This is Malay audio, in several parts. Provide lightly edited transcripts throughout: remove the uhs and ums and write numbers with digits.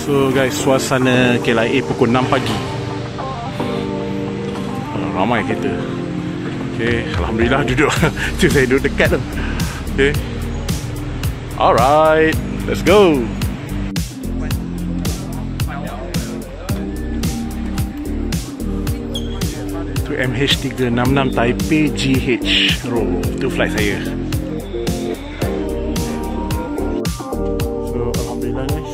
So guys, suasana KLIA pukul 6 pagi. Ramai kereta. Okay, alhamdulillah duduk. Tu saya duduk dekat tu. Okay. Alright, let's go. Tu MH366 Taipei GH row. Tu flight saya. So alhamdulillah guys,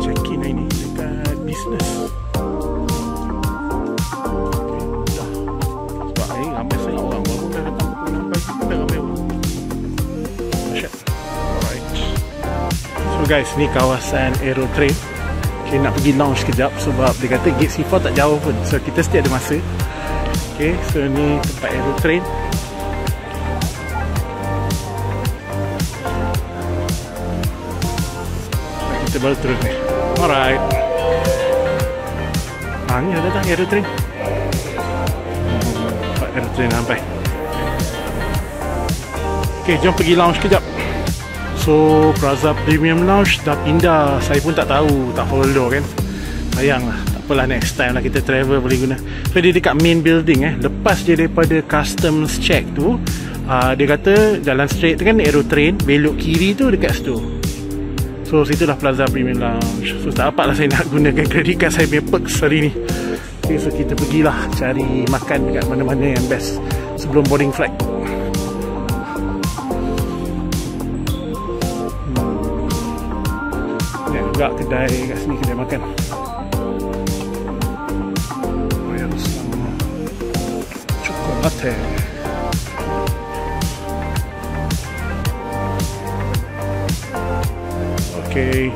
check in hari ni dekat business. Sebab hari ramai sangat orang. Baru dah datang pukul 6 pagi pun dah ramai orang. Dahsyat. Alright. So guys, ni kawasan Aerotrain. Okay, nak pergi lounge sekejap sebab dia kata gate C4 tak jauh pun. So kita still ada masa. Okay, so ni tempat Aerotrain. Kita baru turun ni. Alright. Ni dah datang Aerotrain. Tempat Aerotrain sampai. Okay, jom pergi lounge sekejap. So Plaza Premium Lounge dah pindah. Saya pun tak tahu, tak follow kan. Sayanglah. Tak apalah, next time lah kita travel boleh guna. So dia dekat main building Lepas dia daripada customs check tu, dia kata jalan straight tu kan Aerotrain, belok kiri tu dekat situ. So situlah Plaza Premium Lounge. So tak dapat lah saya nak gunakan credit card saya punya perks hari ni. Okay, so kita pergilah cari makan dekat mana-mana yang best sebelum boarding flight. Juga kedai kat sini, kedai makan. Royal Chocolate. Okay.